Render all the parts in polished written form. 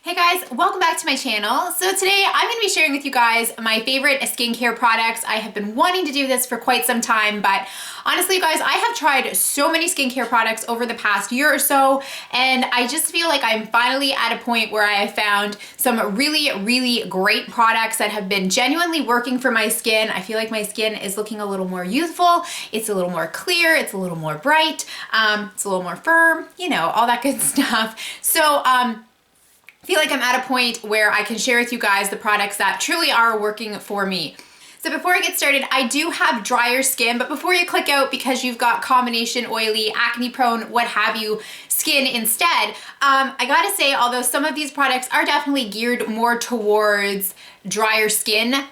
Hey guys, welcome back to my channel. So today I'm going to be sharing with you guys my favorite skincare products. I have been wanting to do this for quite some time, but honestly you guys, I have tried so many skincare products over the past year or so, and I just feel like I'm finally at a point where I have found some really great products that have been genuinely working for my skin. I feel like my skin is looking a little more youthful, it's a little more clear, it's a little more bright, it's a little more firm, you know, all that good stuff. So I feel like I'm at a point where I can share with you guys the products that truly are working for me. So before I get started, I do have drier skin, but before you click out because you've got combination oily, acne prone, what have you, skin instead, I gotta say, although some of these products are definitely geared more towards drier skin,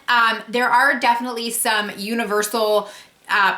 there are definitely some universal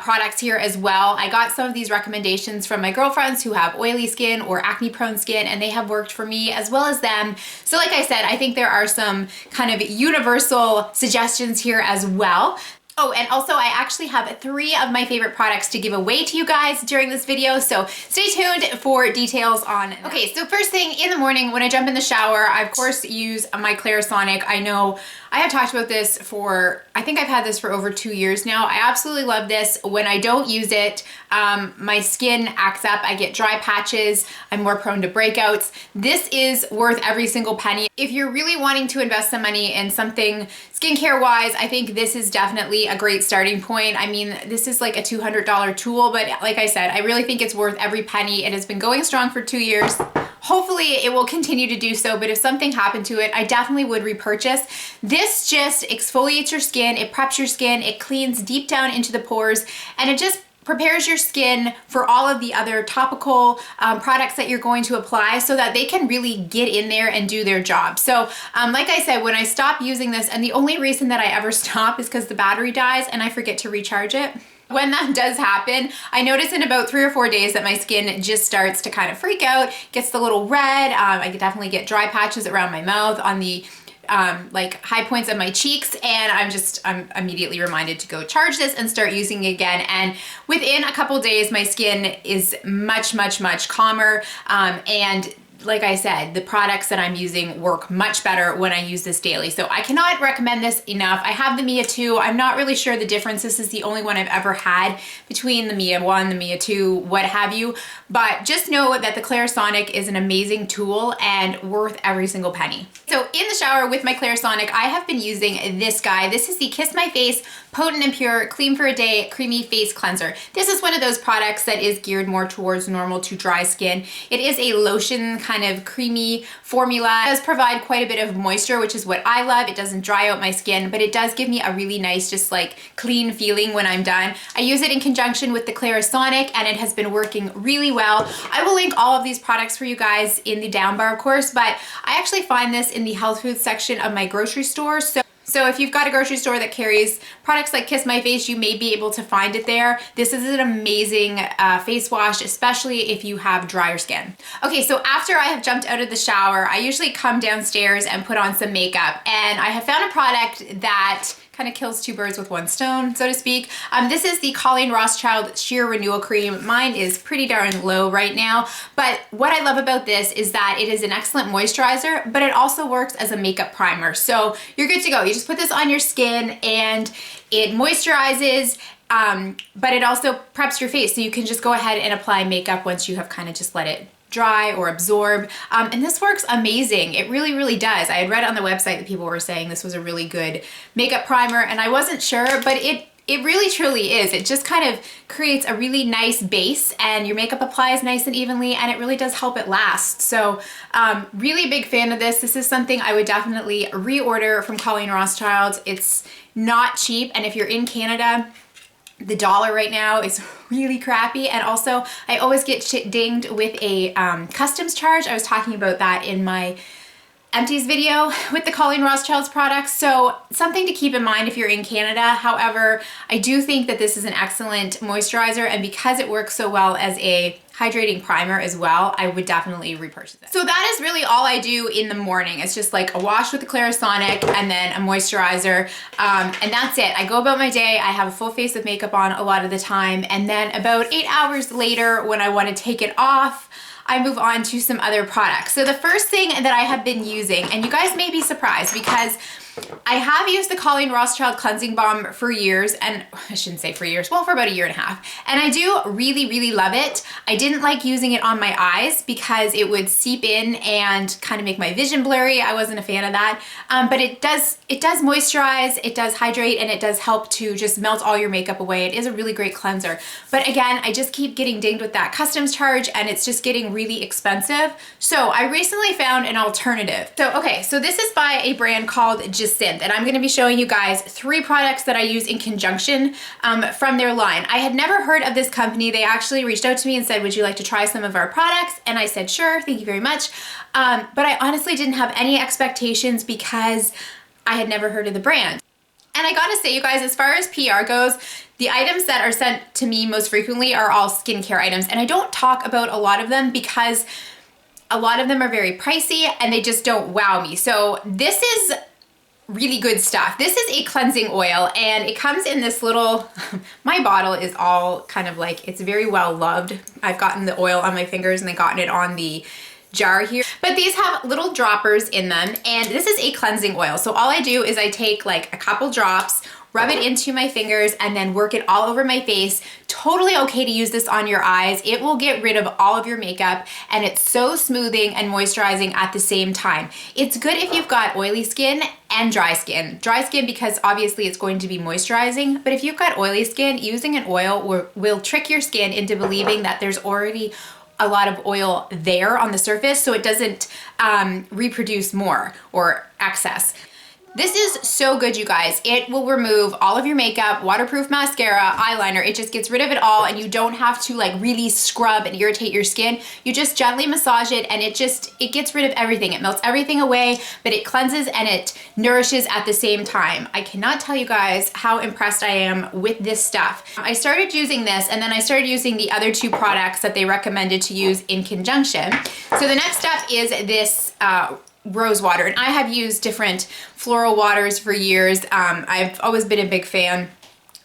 products here as well. I got some of these recommendations from my girlfriends who have oily skin or acne prone skin, and they have worked for me as well as them. So like I said, I think there are some kind of universal suggestions here as well. Oh, and also I actually have 3 of my favorite products to give away to you guys during this video, so stay tuned for details on that. Okay, so first thing in the morning when I jump in the shower, I of course use my Clarisonic. I know I have talked about this for, I think I've had this for over 2 years now. I absolutely love this. When I don't use it, my skin acts up. I get dry patches. I'm more prone to breakouts. This is worth every single penny. If you're really wanting to invest some money in something skincare wise, I think this is definitely a great starting point. I mean, this is like a $200 tool, but like I said, I really think it's worth every penny. It has been going strong for 2 years. Hopefully it will continue to do so, but if something happened to it, I definitely would repurchase. This just exfoliates your skin, it preps your skin, it cleans deep down into the pores, and it just prepares your skin for all of the other topical products that you're going to apply so that they can really get in there and do their job. So like I said, when I stop using this, and the only reason that I ever stop is because the battery dies and I forget to recharge it. When that does happen, I notice in about 3 or 4 days that my skin just starts to kind of freak out, gets a little red. I could definitely get dry patches around my mouth, on the like high points of my cheeks, and I'm immediately reminded to go charge this and start using it again. And within a couple days, my skin is much calmer, and like I said, the products that I'm using work much better when I use this daily. So I cannot recommend this enough. I have the Mia 2. I'm not really sure the difference. This is the only one I've ever had between the Mia 1, the Mia 2, what have you. But just know that the Clarisonic is an amazing tool and worth every single penny. So in the shower with my Clarisonic, I have been using this guy. This is the Kiss My Face Potent and Pure Clean for a Day Creamy Face Cleanser. This is one of those products that is geared more towards normal to dry skin. It is a lotion kind of creamy formula. It does provide quite a bit of moisture, which is what I love. It doesn't dry out my skin, but it does give me a really nice, just like clean feeling when I'm done. I use it in conjunction with the Clarisonic, and it has been working really well. I will link all of these products for you guys in the down bar, of course, but I actually find this in the health food section of my grocery store. So if you've got a grocery store that carries products like Kiss My Face, you may be able to find it there. This is an amazing face wash, especially if you have drier skin. Okay, so after I have jumped out of the shower, I usually come downstairs and put on some makeup. And I have found a product that kind of kills 2 birds with 1 stone, so to speak. This is the Colleen Rothschild Sheer Renewal Cream. Mine is pretty darn low right now, but what I love about this is that it is an excellent moisturizer, but it also works as a makeup primer. So you're good to go. You just put this on your skin and it moisturizes, but it also preps your face, so you can just go ahead and apply makeup once you have kind of just let it dry or absorb, and this works amazing. It really does. I had read on the website that people were saying this was a really good makeup primer, and I wasn't sure, but it really truly is. It just kind of creates a really nice base, and your makeup applies nice and evenly, and it really does help it last. So really big fan of this. This is something I would definitely reorder from Colleen Rothschild. It's not cheap, and if you're in Canada, the dollar right now is really crappy, and also I always get dinged with a customs charge. I was talking about that in my empties video with the Colleen Rothschild's products, so something to keep in mind if you're in Canada. However, I do think that this is an excellent moisturizer, and because it works so well as a hydrating primer as well, I would definitely repurchase it. So that is really all I do in the morning. It's just like a wash with the Clarisonic and then a moisturizer, and that's it. I go about my day. I have a full face of makeup on a lot of the time, and then about 8 hours later when I want to take it off, I move on to some other products. So the first thing that I have been using, and you guys may be surprised because I have used the Colleen Rothschild Cleansing Balm for years, and I shouldn't say for years, well, for about a year and a half. And I do really, really love it. I didn't like using it on my eyes because it would seep in and kind of make my vision blurry. I wasn't a fan of that. But it does moisturize, it does hydrate, and it does help to just melt all your makeup away. It is a really great cleanser. But again, I just keep getting dinged with that customs charge, and it's just getting really expensive. So I recently found an alternative. So this is by a brand called Synth, and I'm going to be showing you guys 3 products that I use in conjunction from their line. I had never heard of this company. They actually reached out to me and said, would you like to try some of our products? And I said, sure, thank you very much. But I honestly didn't have any expectations because I had never heard of the brand. And I gotta say, you guys, as far as PR goes, the items that are sent to me most frequently are all skincare items. And I don't talk about a lot of them because a lot of them are very pricey and they just don't wow me. So this is really good stuff. This is a cleansing oil, and it comes in this little, my bottle is all kind of like, it's very well loved. I've gotten the oil on my fingers and then gotten it on the jar here. But these have little droppers in them, and this is a cleansing oil. So all I do is I take like a couple drops, rub it into my fingers, and then work it all over my face. Totally okay to use this on your eyes. It will get rid of all of your makeup, and it's so smoothing and moisturizing at the same time. It's good if you've got oily skin and dry skin. Dry skin because obviously it's going to be moisturizing, but if you've got oily skin, using an oil will trick your skin into believing that there's already a lot of oil there on the surface, so it doesn't reproduce more or excess. This is so good, you guys. It will remove all of your makeup, waterproof mascara, eyeliner. It just gets rid of it all, and you don't have to like really scrub and irritate your skin. You just gently massage it, and it gets rid of everything. It melts everything away, but it cleanses and it nourishes at the same time. I cannot tell you guys how impressed I am with this stuff. I started using this, and then I started using the other 2 products that they recommended to use in conjunction. So the next step is this rose water, and I have used different floral waters for years. I've always been a big fan.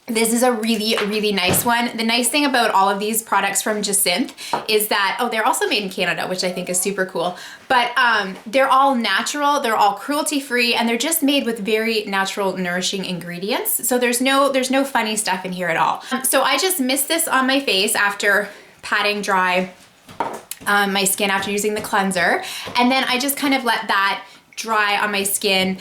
This is a really, really nice one. The nice thing about all of these products from Synth is that, oh, they're also made in Canada, which I think is super cool. But they're all natural, they're all cruelty-free, and they're just made with very natural, nourishing ingredients. So there's no funny stuff in here at all. So I just mist this on my face after patting dry my skin after using the cleanser, and then I just kind of let that dry on my skin.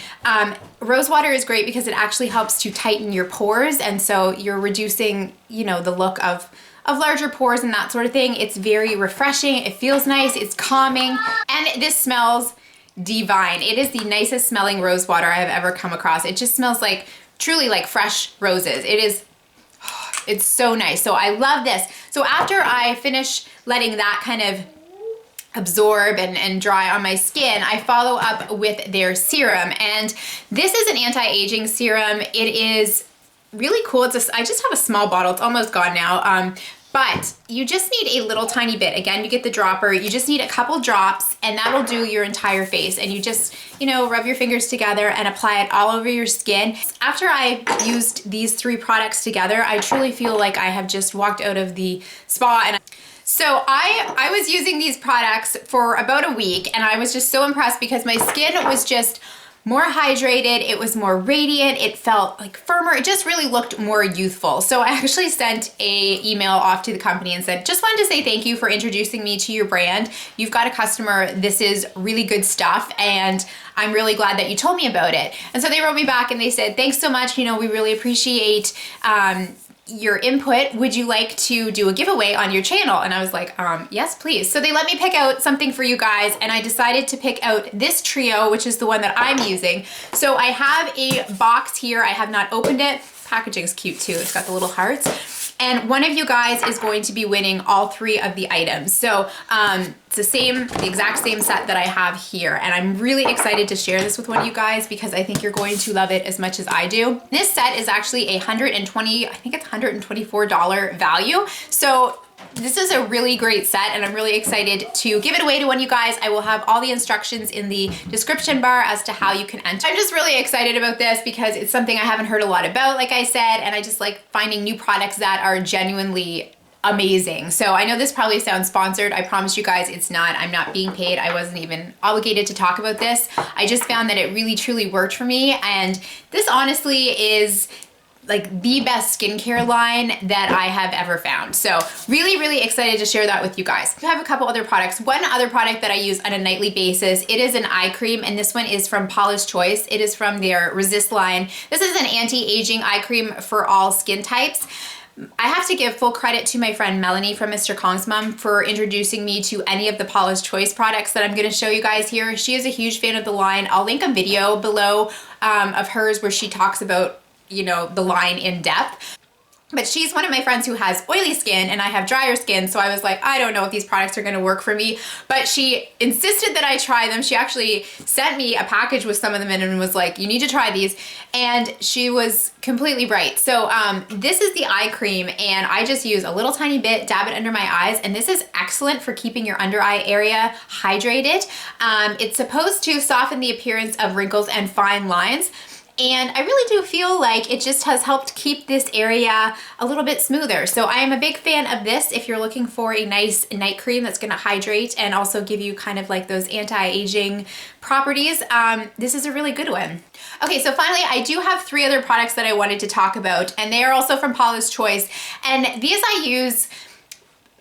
Rose water is great because it actually helps to tighten your pores, and so you're reducing, you know, the look of larger pores and that sort of thing. It's very refreshing, it feels nice, it's calming, and this smells divine. It is the nicest smelling rose water I have ever come across. It just smells like, truly like fresh roses. It's so nice. So I love this. So after I finish letting that kind of absorb and dry on my skin, I follow up with their serum. And this is an anti-aging serum. It is really cool. I just have a small bottle. It's almost gone now. But you just need a little tiny bit. Again, you get the dropper. You just need a couple drops, and that'll do your entire face. And you just, you know, rub your fingers together and apply it all over your skin. After I used these 3 products together, I truly feel like I have just walked out of the spa. And so I was using these products for about a week, and I was just so impressed because my skin was just more hydrated, it was more radiant, it felt like firmer, it just really looked more youthful. So I actually sent a email off to the company and said, just wanted to say thank you for introducing me to your brand. You've got a customer, this is really good stuff, and I'm really glad that you told me about it. And so they wrote me back and they said, thanks so much, you know, we really appreciate your input. Would you like to do a giveaway on your channel? And I was like, yes, please. So they let me pick out something for you guys, and I decided to pick out this trio, which is the one that I'm using. So I have a box here. I have not opened it. Packaging's cute too. It's got the little hearts. And one of you guys is going to be winning all 3 of the items. So it's the exact same set that I have here. And I'm really excited to share this with one of you guys because I think you're going to love it as much as I do. This set is actually I think it's $124 value. So this is a really great set, and I'm really excited to give it away to one of you guys. I will have all the instructions in the description bar as to how you can enter. I'm just really excited about this because it's something I haven't heard a lot about, like I said, and I just like finding new products that are genuinely amazing. So I know this probably sounds sponsored. I promise you guys it's not. I'm not being paid. I wasn't even obligated to talk about this. I just found that it really truly worked for me, and this honestly is like the best skincare line that I have ever found. So really, really excited to share that with you guys. I have a couple other products. One other product that I use on a nightly basis, it is an eye cream, and this one is from Paula's Choice. It is from their Resist line. This is an anti-aging eye cream for all skin types. I have to give full credit to my friend Melanie from Mr. Kong's Mom for introducing me to any of the Paula's Choice products that I'm going to show you guys here. She is a huge fan of the line. I'll link a video below of hers where she talks about, you know, the line in depth. But she's one of my friends who has oily skin and I have drier skin, so I was like, I don't know if these products are gonna work for me. But she insisted that I try them. She actually sent me a package with some of them in and was like, you need to try these. And she was completely right. So this is the eye cream, and I just use a little tiny bit, dab it under my eyes, and this is excellent for keeping your under eye area hydrated. It's supposed to soften the appearance of wrinkles and fine lines. And I really do feel like it just has helped keep this area a little bit smoother. So I am a big fan of this if you're looking for a nice night cream that's gonna hydrate and also give you kind of like those anti-aging properties. This is a really good one. Okay, so finally I do have 3 other products that I wanted to talk about, and they are also from Paula's Choice. And these I use,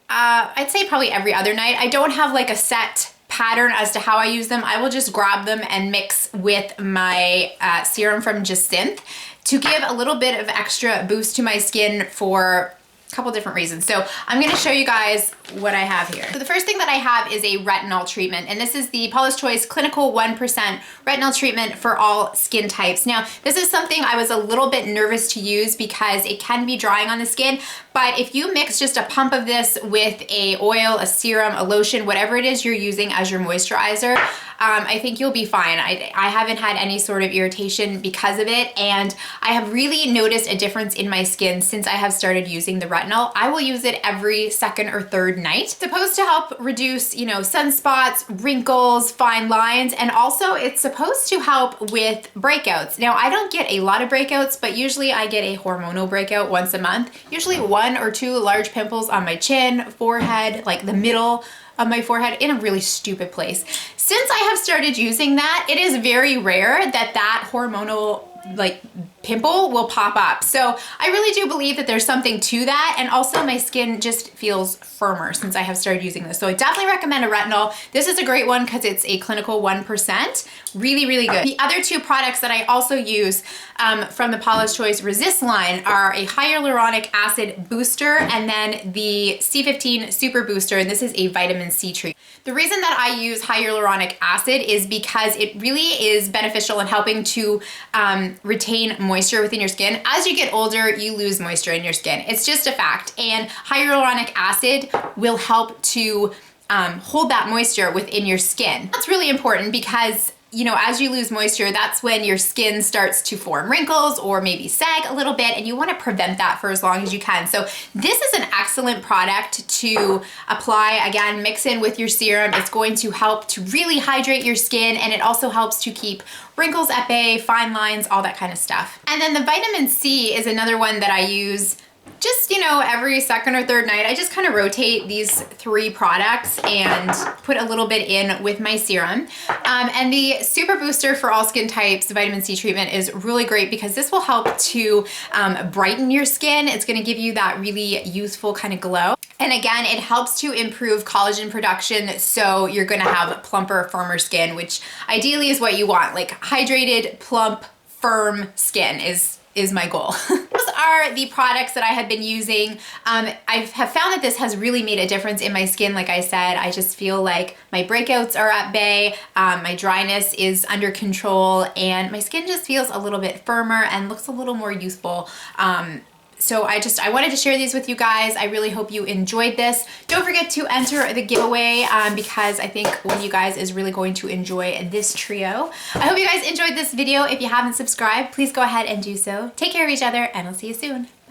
I'd say probably every other night. I don't have like a set pattern as to how I use them. I will just grab them and mix with my serum from Jacinthe to give a little bit of extra boost to my skin for a couple different reasons. So I'm gonna show you guys what I have here. So the first thing that I have is a retinol treatment, and this is the Paula's Choice Clinical 1% Retinol Treatment for all skin types. Now, this is something I was a little bit nervous to use because it can be drying on the skin, but if you mix just a pump of this with a oil, a serum, a lotion, whatever it is you're using as your moisturizer, I think you'll be fine. I haven't had any sort of irritation because of it, and I have really noticed a difference in my skin since I have started using the retinol. I will use it every 2nd or 3rd night. It's supposed to help reduce, you know, sunspots, wrinkles, fine lines, and also it's supposed to help with breakouts. Now, I don't get a lot of breakouts, but usually I get a hormonal breakout once a month, usually 1 or 2 large pimples on my chin, forehead, like the middle of my forehead, in a really stupid place. Since I have started using that, it is very rare that that hormonal like pimple will pop up. So I really do believe that there's something to that, and also my skin just feels firmer since I have started using this. So I definitely recommend a retinol. This is a great one because it's a clinical 1%. Really, really good. The other 2 products that I also use from the Paula's Choice Resist line are a hyaluronic acid booster and then the C15 Super Booster, and this is a vitamin C treatment. The reason that I use hyaluronic acid is because it really is beneficial in helping to retain moisture within your skin. As you get older, you lose moisture in your skin. It's just a fact. And hyaluronic acid will help to hold that moisture within your skin. That's really important because, you know, as you lose moisture, that's when your skin starts to form wrinkles or maybe sag a little bit, and you want to prevent that for as long as you can. So this is an excellent product to apply. Again, mix in with your serum. It's going to help to really hydrate your skin, and it also helps to keep wrinkles at bay, fine lines, all that kind of stuff. And then the vitamin C is another one that I use just, you know, every 2nd or 3rd night. I just kind of rotate these 3 products and put a little bit in with my serum. And the Super Booster for all skin types vitamin C treatment is really great because this will help to brighten your skin. It's gonna give you that really youthful kind of glow. And again, it helps to improve collagen production, so you're gonna have plumper, firmer skin, which ideally is what you want. Like hydrated, plump, firm skin is my goal. Those are the products that I have been using. I have found that this has really made a difference in my skin. Like I said, I just feel like my breakouts are at bay, my dryness is under control, and my skin just feels a little bit firmer and looks a little more youthful. So I wanted to share these with you guys. I really hope you enjoyed this. Don't forget to enter the giveaway because I think one of you guys is really going to enjoy this trio. I hope you guys enjoyed this video. If you haven't subscribed, please go ahead and do so. Take care of each other, and I'll see you soon. Bye.